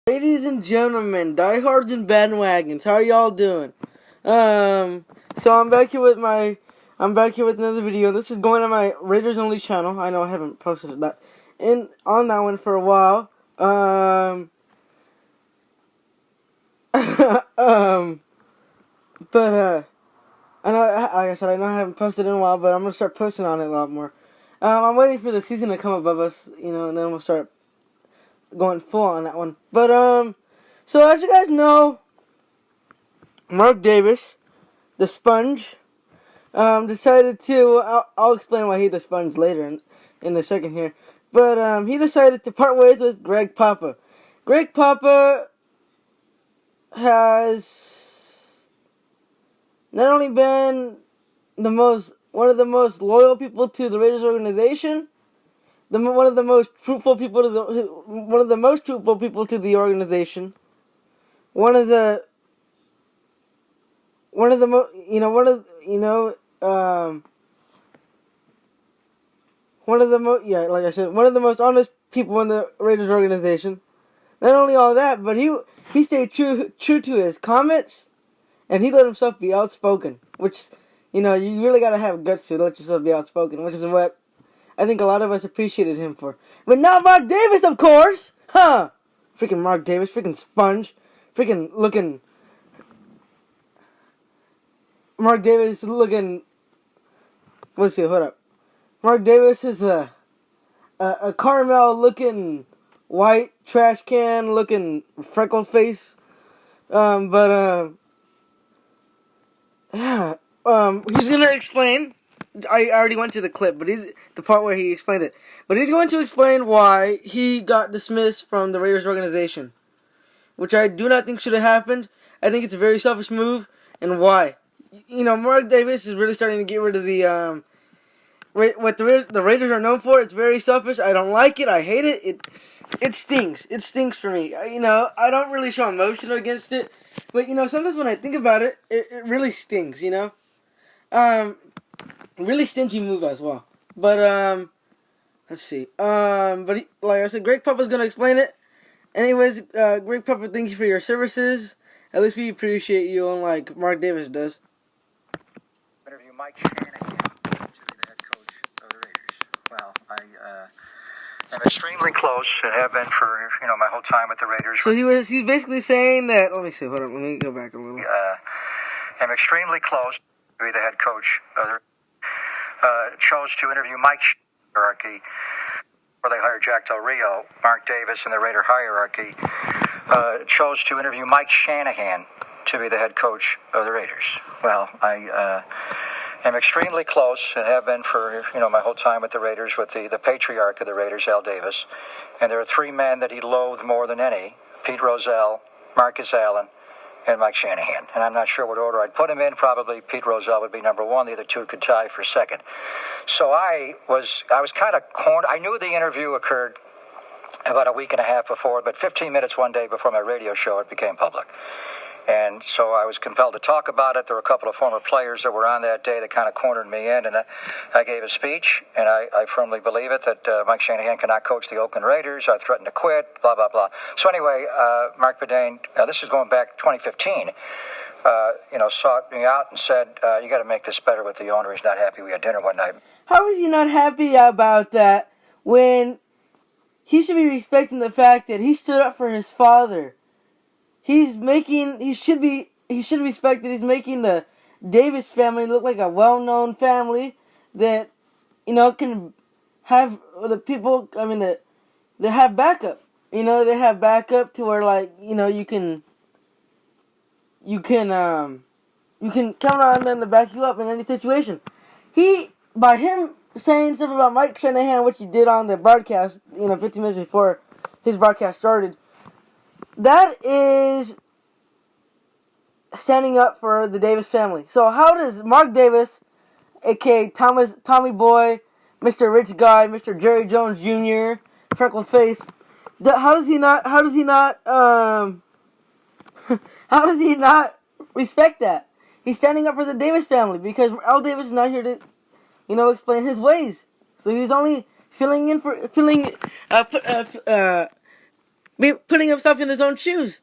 Ladies and gentlemen, diehards and bandwagons, how are y'all doing? So I'm back here with another video. This is going on my Raiders Only channel. I know I haven't posted on that one for a while. But I know, like I said, I know I haven't posted in a while, but I'm gonna start posting on it a lot more. I'm waiting for the season to come above us, and then we'll start going full on that one. But so as you guys know, Mark Davis, the Sponge, decided to. I'll explain why he's the Sponge later in a second here. But he decided to part ways with Greg Papa. Greg Papa has not only been one of the most loyal people to the Raiders organization, one of the most truthful people to the organization, one of the most honest people in the Raiders organization. Not only all that, but he stayed true to his comments, and he let himself be outspoken, which, you really gotta have guts to let yourself be outspoken, which is what I think a lot of us appreciated him for. But not Mark Davis, of course! Huh! Freaking Mark Davis, freaking Sponge, freaking looking... Mark Davis looking... Let's see, hold up. Mark Davis is a caramel-looking, white, trash can-looking, freckled face. Yeah. He's gonna explain... I already went to the clip, but the part where he explained it. But he's going to explain why he got dismissed from the Raiders organization, which I do not think should have happened. I think it's a very selfish move, and why. Mark Davis is really starting to get rid of the what the Raiders are known for. It's very selfish. I don't like it. I hate it. It stings. It stings for me. I don't really show emotion against it, but sometimes when I think about it, it really stings. Really stingy move as well. But let's see. But like I said, Greg Papa's gonna explain it. Anyways, Greg Papa, thank you for your services. At least we appreciate you, unlike Mark Davis does. Interview Mike Shanahan to be the head coach of the Raiders. Well, I am extremely close and have been for my whole time with the Raiders. So he's basically saying that. Let me see. Hold on. Let me go back a little. I'm extremely close to be the head coach of the. Chose to interview Mike hierarchy, where they hired Jack Del Rio. Mark Davis in the Raider hierarchy chose to interview Mike Shanahan to be the head coach of the Raiders. Well, I am extremely close and have been for my whole time with the Raiders with the patriarch of the Raiders, Al Davis. And there are three men that he loathed more than any: Pete Rozelle, Marcus Allen, and Mike Shanahan. And I'm not sure what order I'd put him in. Probably Pete Rozelle would be number one. The other two could tie for second. So I was kind of cornered. I knew the interview occurred about a week and a half before, but 15 minutes one day before my radio show, it became public. And so I was compelled to talk about it. There were a couple of former players that were on that day that kind of cornered me in, and I gave a speech, and I firmly believe it, that Mike Shanahan cannot coach the Oakland Raiders. I threatened to quit, blah, blah, blah. So anyway, Mark Bedane, this is going back 2015, sought me out and said, you got to make this better with the owner. He's not happy. We had dinner one night. How is he not happy about that when he should be respecting the fact that he stood up for his father? He should respect that he's making the Davis family look like a well-known family that, can have the people, that they have backup. They have backup to where, you can count on them to back you up in any situation. By him saying something about Mike Shanahan, which he did on the broadcast, 15 minutes before his broadcast started, that is standing up for the Davis family. So how does Mark Davis, a.k.a. Tommy Boy, Mr. Rich Guy, Mr. Jerry Jones Jr., freckled face, how does he not respect that? He's standing up for the Davis family because Al Davis is not here to, explain his ways. So he's only putting himself in his own shoes.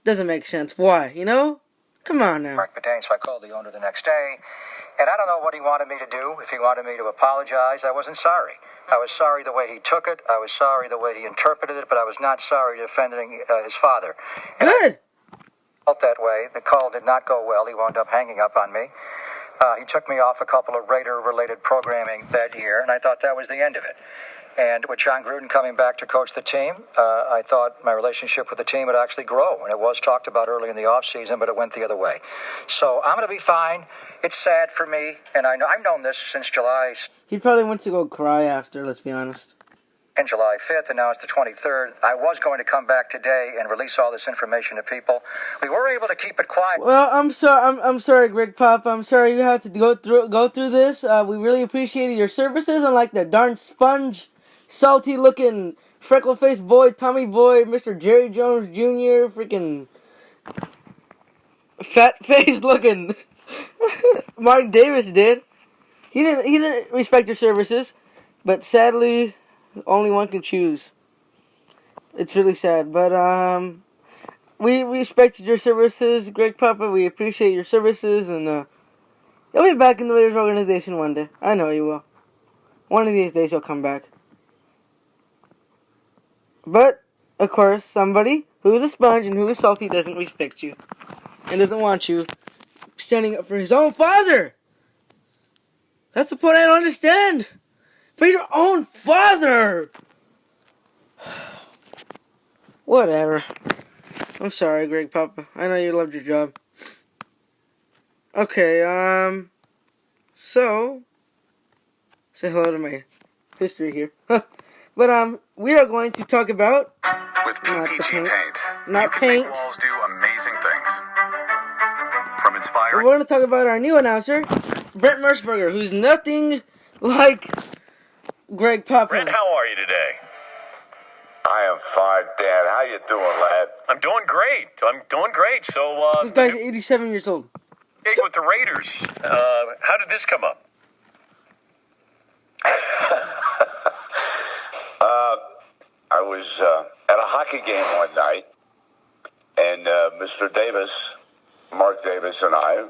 Doesn't make sense. Why? You know? Come on now. Mark Bedane, so I called the owner the next day, and I don't know what he wanted me to do. If he wanted me to apologize, I wasn't sorry. I was sorry the way he took it. I was sorry the way he interpreted it, but I was not sorry defending his father. And Good. I felt that way. The call did not go well. He wound up hanging up on me. He took me off a couple of Raider-related programming that year, and I thought that was the end of it. And with John Gruden coming back to coach the team, I thought my relationship with the team would actually grow. And it was talked about early in the offseason, but it went the other way. So I'm going to be fine. It's sad for me, and I've known this since July. He probably went to go cry after, let's be honest. And July 5th, and now it's the 23rd. I was going to come back today and release all this information to people. We were able to keep it quiet. Well, I'm sorry, Greg Papa. I'm sorry you had to go through this. We really appreciated your services, unlike the darn sponge, salty-looking, freckle-faced boy, Tommy Boy, Mr. Jerry Jones Jr., freaking fat-faced looking Mark Davis did. He didn't respect your services, but sadly, only one can choose. It's really sad, but we respected your services, Greg Papa. We appreciate your services, and you'll be back in the Raiders organization one day. I know you will. One of these days you'll come back. But, of course, somebody who is a sponge and who is salty doesn't respect you. And doesn't want you standing up for his own father. That's the point I don't understand. For your own father. Whatever. I'm sorry, Greg Papa. I know you loved your job. Okay, so, say hello to my history here. But, we are going to talk about... With PPG paint, not you can paint. make walls do amazing things. From We're inspiring... going to talk about our new announcer, Brent Merschberger, who's nothing like Greg Papa. Brent, how are you today? I am fine, Dad. How you doing, lad? I'm doing great. So, This guy's 87 years old. gig with the Raiders. How did this come up? I was at a hockey game one night, and Mr. Davis, Mark Davis, and I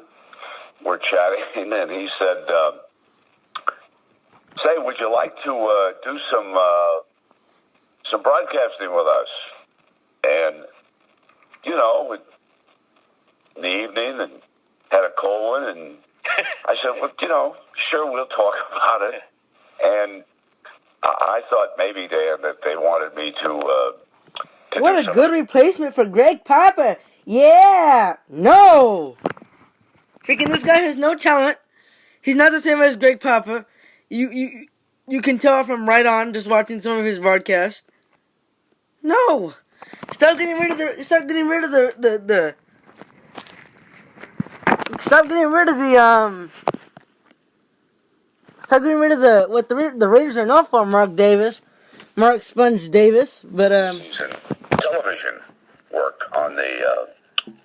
were chatting, and he said, "Say, would you like to do some broadcasting with us?" And in the evening, and had a cold one, and I said, "Well, sure, we'll talk about it." And I thought maybe, Dan, that they wanted me to What do a good replacement for Greg Papa. Yeah. No. Freaking this guy has no talent. He's not the same as Greg Papa. You can tell from right on just watching some of his broadcasts. No. Stop getting rid of the Stop getting rid of what the Raiders are known for, Mark Sponge Davis, but season television work on the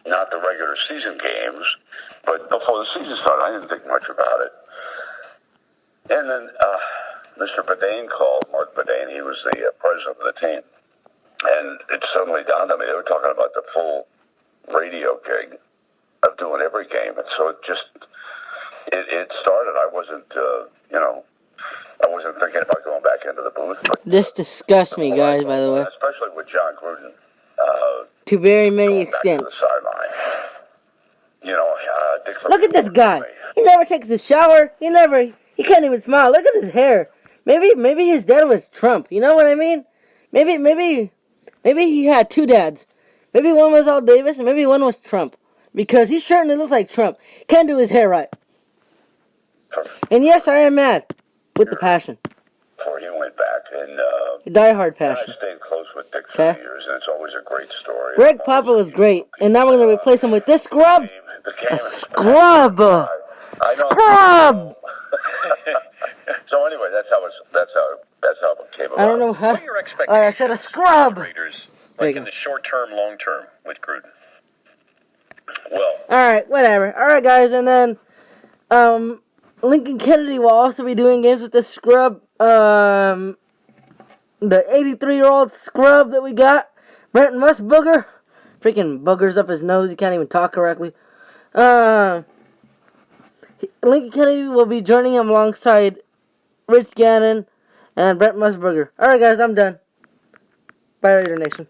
not the regular season games, but before the season started, I didn't think much about it. And then Mr. Bedane called, Mark Bedane. He was the president of the team, and it suddenly dawned on me they were talking about the full radio gig of doing every game, and so it started. I wasn't thinking about going back into the booth. But, this disgusts me, guys, by the way. Especially with John Gruden. To very many going back to the extents. sideline. Dick Look at this guy. He never takes a shower. He can't even smile. Look at his hair. Maybe his dad was Trump. You know what I mean? Maybe he had two dads. Maybe one was Al Davis and maybe one was Trump. Because he certainly looks like Trump. Can't do his hair right. And yes, I am mad. With the passion. Before he went back, and Die-hard I passion. stayed close with Dick for years, and it's always a great story. Greg Papa was great. And now we're going to replace him with this scrub. A scrub. Scrub. So anyway, that's how it came about. I don't know how. What are your expectations I said a for scrub. the Raiders, There like you in go. the short term, long term with Gruden? Well, Alright, whatever. Alright, guys, and then, Lincoln Kennedy will also be doing games with this scrub, the 83-year-old scrub that we got. Brent Musburger. Freaking boogers up his nose. He can't even talk correctly. Lincoln Kennedy will be joining him alongside Rich Gannon and Brent Musburger. Alright, guys, I'm done. Bye, Raider Nation.